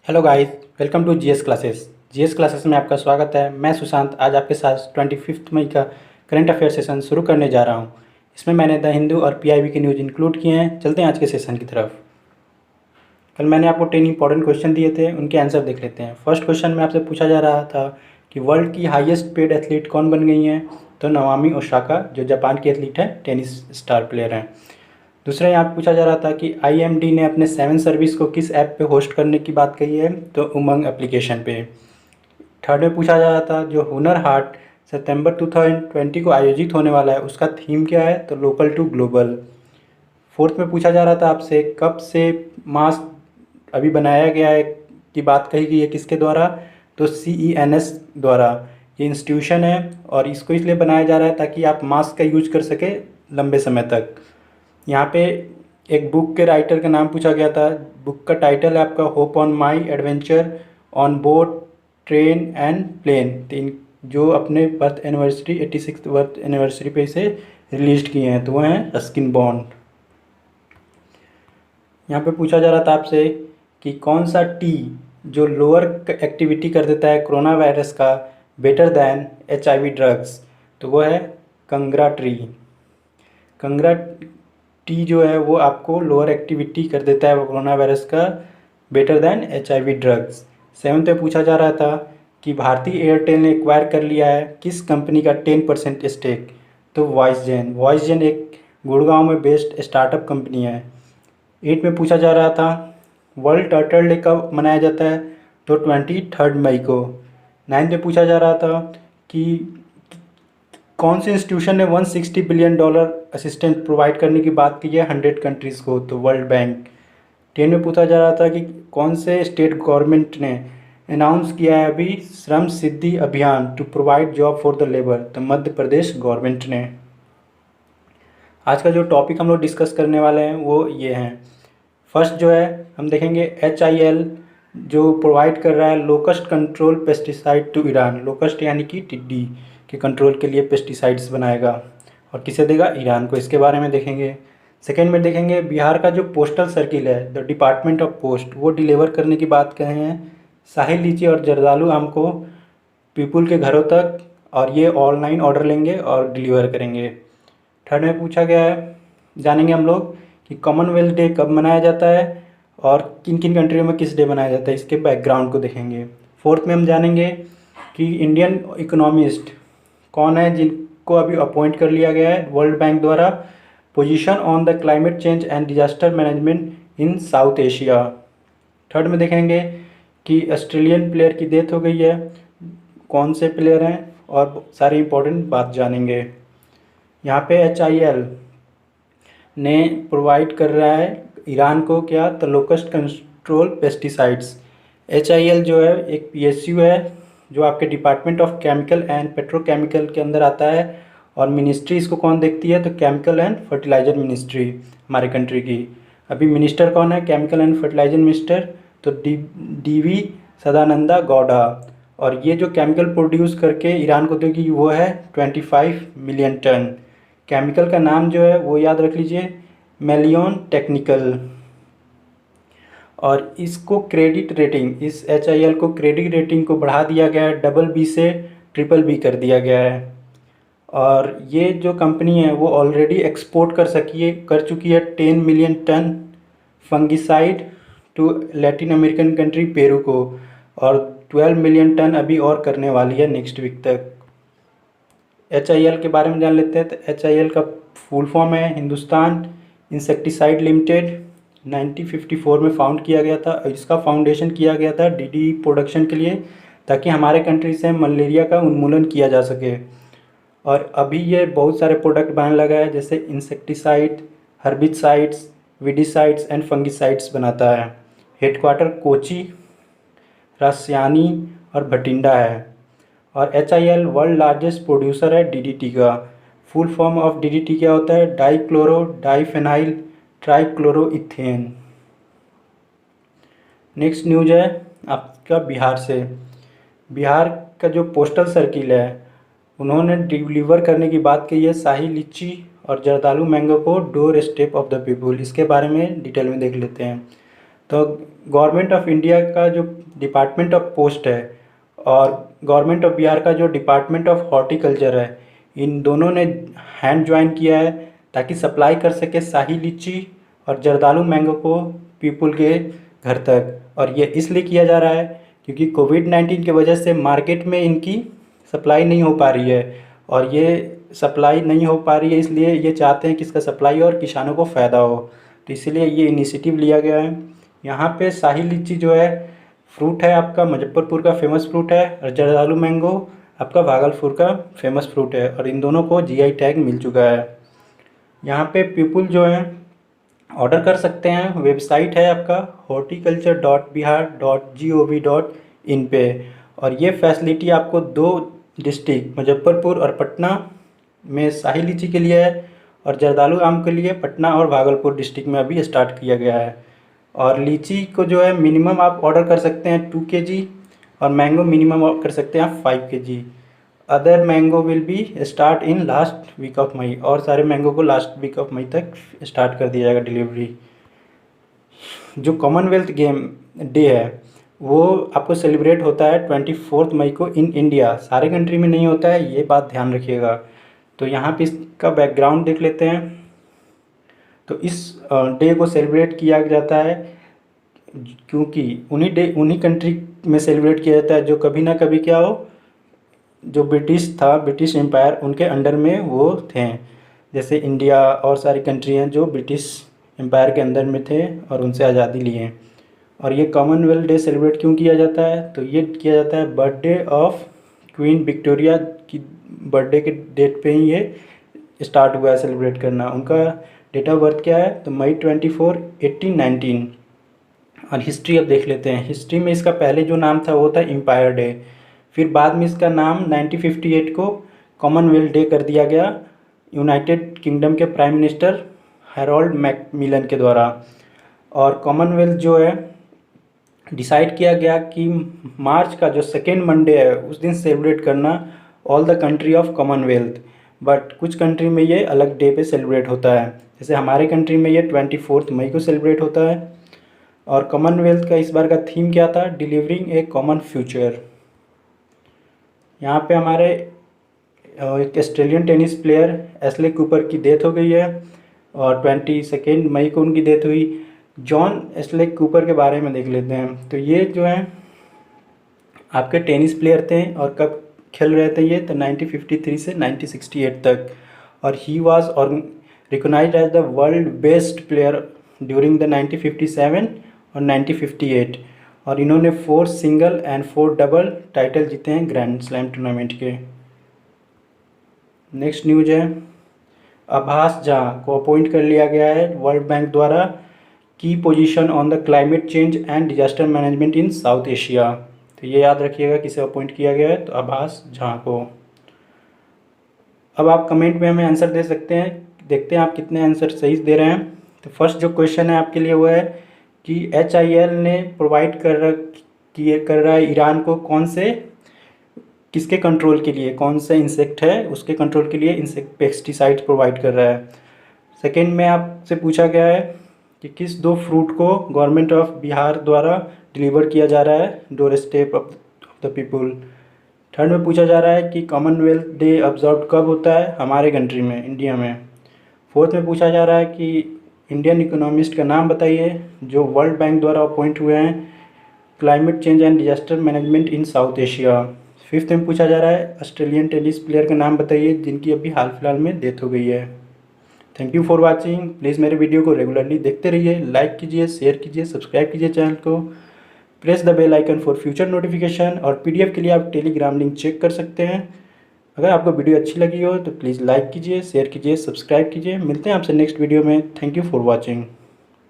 Hello guys, welcome to GS classes. GS classes में आपका स्वागत है। मैं सुशांत आज आपके साथ 25 मई का करंट अफेयर सेशन शुरू करने जा रहा हूं। इसमें मैंने द हिंदू और पीआईबी के न्यूज़ इंक्लूड किए हैं। चलते हैं आज के सेशन की तरफ। कल मैंने आपको 10 इंपॉर्टेंट क्वेश्चन दिए थे, उनके आंसर देख लेते हैं। फर्स्ट क्वेश्चन में आपसे पूछा जा रहा था कि वर्ल्ड की हाईएस्ट पेड एथलीट कौन बन गई हैं। तो नवामी ओसाका, जो जापान की एथलीट है, टेनिस स्टार प्लेयर हैं। दूसरा यहाँ पूछा जा रहा था कि आईएमडी ने अपने 7 सर्विस को किस ऐप पे होस्ट करने की बात कही है। तो उमंग एप्लीकेशन पे। थर्ड में पूछा जा रहा था जो हुनर हाट सितंबर 2020 को आयोजित होने वाला है, उसका थीम क्या है। तो लोकल टू ग्लोबल। फोर्थ में पूछा जा रहा था आपसे कब से मास्क अभी बनाया गया है की बात कही गई है, किसके द्वारा। तो CENS द्वारा। ये इंस्टीट्यूशन है और इसको इसलिए बनाया जा रहा है ताकि आप मास्क का यूज कर सके लंबे समय तक। यहाँ पे एक बुक के राइटर का नाम पूछा गया था। बुक का टाइटल है आपका hope on my adventure on boat train and plane. तीन जो अपने बर्थ एनिवर्सरी 86 बर्थ एनिवर्सरी पे इसे रिलीज किए हैं, तो वह हैं रस्किन बॉन्ड। यहाँ पे पूछा जा रहा था आपसे कि कौन सा टी जो लोअर एक्टिविटी कर देता है कोरोना वायरस का बेटर दैन HIV ड्रग्स। तो वो है कंगरा ट्री। कंगरा टी जो है वो आपको लोअर एक्टिविटी कर देता है कोरोना वायरस का better than HIV drugs. Seventh पे पूछा जा रहा था कि भारतीय एयरटेल ने एक्वायर कर लिया है किस कंपनी का 10% स्टेक। तो वॉइसजेन एक गुड़गांव में बेस्ड स्टार्टअप कंपनी है। 8 में पूछा जा रहा था वर्ल्ड टर्टल डे कब मनाया जाता है। तो 23 मई को। 9 में पूछा जा रहा था कि कौन से इंस्टीट्यूशन ने $160 बिलियन असिस्टेंस प्रोवाइड करने की बात की है 100 कंट्रीज़ को। तो वर्ल्ड बैंक। 10 में पूछा जा रहा था कि कौन से स्टेट गवर्नमेंट ने अनाउंस किया है अभी श्रम सिद्धि अभियान to provide job for the labour. तो मध्य प्रदेश गवर्नमेंट ने। आज का जो टॉपिक हम लोग डिस्कस करने वाले हैं वो ये हैं। फर्स्ट जो है हम देखेंगे HIL जो प्रोवाइड कर रहा है locust control pesticide to Iran. Locust यानी कि टिड्डी के कंट्रोल के लिए पेस्टिसाइड्स बनाएगा और किसे देगा, ईरान को। इसके बारे में देखेंगे। सेकेंड में देखेंगे बिहार का जो पोस्टल सर्किल है द डिपार्टमेंट ऑफ पोस्ट वो डिलीवर करने की बात कहे हैं शाही लीची और जर्दालू आम को पीपुल के घरों तक, और ये ऑनलाइन ऑर्डर लेंगे और डिलीवर करेंगे। थर्ड में पूछा गया है जानेंगे हम लोग कि कॉमनवेल्थ डे कब मनाया जाता है और किन किन कंट्रियों में किस डे मनाया जाता है, इसके बैकग्राउंड को देखेंगे। फोर्थ में हम जानेंगे कि इंडियन इकोनॉमिस्ट कौन है जिनको अभी अपॉइंट कर लिया गया है वर्ल्ड बैंक द्वारा position on the climate change and disaster management in south Asia. Third में देखेंगे कि ऑस्ट्रेलियन प्लेयर की डेथ हो गई है, कौन से प्लेयर हैं, और सारी इंपॉर्टेंट बात जानेंगे। यहाँ पे HIL ने प्रोवाइड कर रहा है ईरान को क्या, तो लोकस्ट कंट्रोल पेस्टिसाइड्स। HIL जो है एक PSU है जो आपके department of chemical and petrochemical के अंदर आता है, और मिनिस्ट्री इसको कौन देखती है, तो केमिकल एंड फर्टिलाइजर मिनिस्ट्री हमारे कंट्री की। अभी मिनिस्टर कौन है केमिकल एंड फर्टिलाइजर मिनिस्टर, तो DV सदानंदा गौडा। और ये जो केमिकल प्रोड्यूस करके ईरान को देगी वो है 25 मिलियन टन। केमिकल का नाम जो है वो याद रख लीजिए, मेलियन टेक्निकल। और इसको क्रेडिट रेटिंग, इस HIL को क्रेडिट रेटिंग को बढ़ा दिया गया है, BB से BBB कर दिया गया है। और ये जो कंपनी है वो ऑलरेडी एक्सपोर्ट कर चुकी है 10 million ton fungicide to Latin American country Peru को, और 12 मिलियन टन अभी और करने वाली है नेक्स्ट वीक तक। HIL के बारे में जान लेते हैं। तो HIL का फुल फॉर्म है हिंदुस्तान इंसेक्टिसाइड लिमिटेड। 1954 में फाउंड किया गया था। इसका फाउंडेशन किया गया था DDE प्रोडक्शन के लिए, ताकि हमारे कंट्री से मलेरिया का उन्मूलन किया जा सके। और अभी ये बहुत सारे प्रोडक्ट बनाने लगा है, जैसे इंसेक्टिसाइड, हर्बिसाइड्स, विडिसाइड्स एंड फंगिसाइड्स बनाता है। हेडक्वार्टर कोची, रासियानी और भटिंडा है। और HIL वर्ल्ड लार्जेस्ट प्रोड्यूसर है DDT का। फुल फॉर्म ऑफ DDT क्या होता है, डाइक्लोरो डाइफेनाइल ट्राइक्लोरोइथेन। नेक्स्ट न्यूज है आपका बिहार से। बिहार का जो पोस्टल सर्किल है उन्होंने डिलीवर करने की बात कही है शाही लीची और जर्दालू मैंगो को door step of the people. इसके बारे में डिटेल में देख लेते हैं। तो गवर्नमेंट ऑफ इंडिया का जो डिपार्टमेंट ऑफ पोस्ट है और गवर्नमेंट ऑफ बिहार का जो डिपार्टमेंट ऑफ हॉर्टिकल्चर है, इन दोनों ने हैंड ज्वाइन किया है ताकि सप्लाई कर सके शाही लीची और जर्दालू मैंगो को पीपुल के घर तक। और ये इसलिए किया जा रहा है क्योंकि कोविड-19 की वजह से मार्केट में इनकी सप्लाई नहीं हो पा रही है, और ये सप्लाई नहीं हो पा रही है इसलिए ये चाहते हैं कि इसका सप्लाई और किसानों को फ़ायदा हो, तो इसीलिए ये इनिशिएटिव लिया गया है। यहाँ पे शाही लीची जो है फ्रूट है आपका मुजफ्फरपुर का फेमस फ्रूट है, और जर्दालू मैंगो आपका भागलपुर का फेमस फ्रूट है, और इन दोनों को जीआई टैग मिल चुका है। यहाँ पे पीपुल जो है ऑर्डर कर सकते हैं, वेबसाइट है आपका horticulture.bihar.gov.in पे, और ये फैसिलिटी आपको 2 डिस्ट्रिक्ट मुजफ्फरपुर और पटना में शाही लीची के लिए है, और जर्दालू आम के लिए पटना और भागलपुर डिस्ट्रिक्ट में अभी स्टार्ट किया गया है। और लीची को जो है मिनिमम आप ऑर्डर कर सकते हैं 2 kg, और मैंगो मिनिमम ऑर्डर कर सकते हैं आप 5 kg। Other mango will be start in last week of May, और सारे मैंगो को लास्ट वीक ऑफ मई तक स्टार्ट कर दिया जाएगा डिलीवरी। जो कॉमनवेल्थ गेम डे है वो आपको सेलिब्रेट होता है 24 मई को इन इंडिया, सारे कंट्री में नहीं होता है, ये बात ध्यान रखिएगा। तो यहाँ पे इसका बैकग्राउंड देख लेते हैं। तो इस डे को सेलिब्रेट किया जाता है क्योंकि उन्हीं कंट्री में सेलिब्रेट किया जाता है जो कभी ना कभी क्या हो, जो ब्रिटिश एम्पायर उनके अंडर में वो थे। जैसे इंडिया और सारी कंट्री हैं जो ब्रिटिश एम्पायर के अंदर में थे और उनसे आज़ादी लिए। और ये कॉमनवेल्थ डे सेलिब्रेट क्यों किया जाता है, तो ये किया जाता है बर्थडे ऑफ क्वीन विक्टोरिया की बर्थडे के डेट पे ही ये स्टार्ट हुआ है सेलिब्रेट करना। उनका डेट ऑफ बर्थ क्या है, तो मई 24, 1819। और हिस्ट्री अब देख लेते हैं। हिस्ट्री में इसका पहले जो नाम था वो था एम्पायर डे, फिर बाद में इसका नाम 1958 को कॉमनवेल्थ डे कर दिया गया यूनाइटेड किंगडम के प्राइम मिनिस्टर हैरोल्ड मैकमिलन के द्वारा। और कॉमनवेल्थ जो है डिसाइड किया गया कि मार्च का जो 2nd मंडे है उस दिन सेलिब्रेट करना all the country of Commonwealth. But कुछ कंट्री में ये अलग डे पे सेलिब्रेट होता है, जैसे हमारे कंट्री में ये 24 मई को सेलिब्रेट होता है। और कॉमनवेल्थ का इस बार का थीम क्या था, डिलीवरिंग ए कॉमन फ्यूचर। यहाँ पे हमारे एक Australian tennis player Ashley Cooper की डेथ हो गई है, और 22 मई को उनकी डेथ हुई। जॉन एशले कूपर के बारे में देख लेते हैं। तो ये जो है आपके टेनिस प्लेयर थे, और कब खेल रहे थे ये, तो 1953 से 1968 तक। और ही वाज और recognized as the world best player during the 1957 और 1958। और इन्होंने 4 सिंगल एंड 4 डबल टाइटल जीते हैं ग्रैंड स्लैम टूर्नामेंट के। नेक्स्ट न्यूज है, आभास झा को अपॉइंट कर लिया गया है वर्ल्ड बैंक द्वारा की position on the climate change and disaster management in south Asia. तो ये याद रखिएगा किसे अपॉइंट किया गया है, तो आभास झा को। अब आप कमेंट में हमें आंसर दे सकते हैं, देखते हैं आप कितने आंसर सही दे रहे हैं। तो फर्स्ट जो क्वेश्चन है आपके लिए वो है कि HIL ने प्रोवाइड कर रहा है ईरान को कौन से, किसके कंट्रोल के लिए, कौन सा इंसेक्ट है उसके कंट्रोल के लिए इंसेक्ट पेस्टिसाइड्स प्रोवाइड कर रहा है। सेकेंड में आपसे पूछा गया है कि किस 2 फ्रूट को गवर्नमेंट ऑफ बिहार द्वारा डिलीवर किया जा रहा है door step of the people. Third में पूछा जा रहा है कि कॉमनवेल्थ डे ऑब्जर्व कब होता है हमारे कंट्री में, इंडिया में। फोर्थ में पूछा जा रहा है कि इंडियन इकोनॉमिस्ट का नाम बताइए जो वर्ल्ड बैंक द्वारा अपॉइंट हुए हैं climate change and disaster management in south Asia. Fifth में पूछा जा रहा है ऑस्ट्रेलियन टेनिस प्लेयर का नाम बताइए जिनकी अभी हाल फिलहाल में डेथ हो गई है। Thank you for watching. Please मेरे वीडियो को रेगुलरली देखते रहिए, लाइक कीजिए, शेयर कीजिए, सब्सक्राइब कीजिए चैनल को, press the bell icon for future notification. और PDF के लिए आप टेलीग्राम लिंक चेक कर सकते हैं। अगर आपको वीडियो अच्छी लगी हो तो प्लीज़ लाइक कीजिए, शेयर कीजिए, सब्सक्राइब कीजिए। मिलते हैं आपसे नेक्स्ट वीडियो में। Thank you for watching.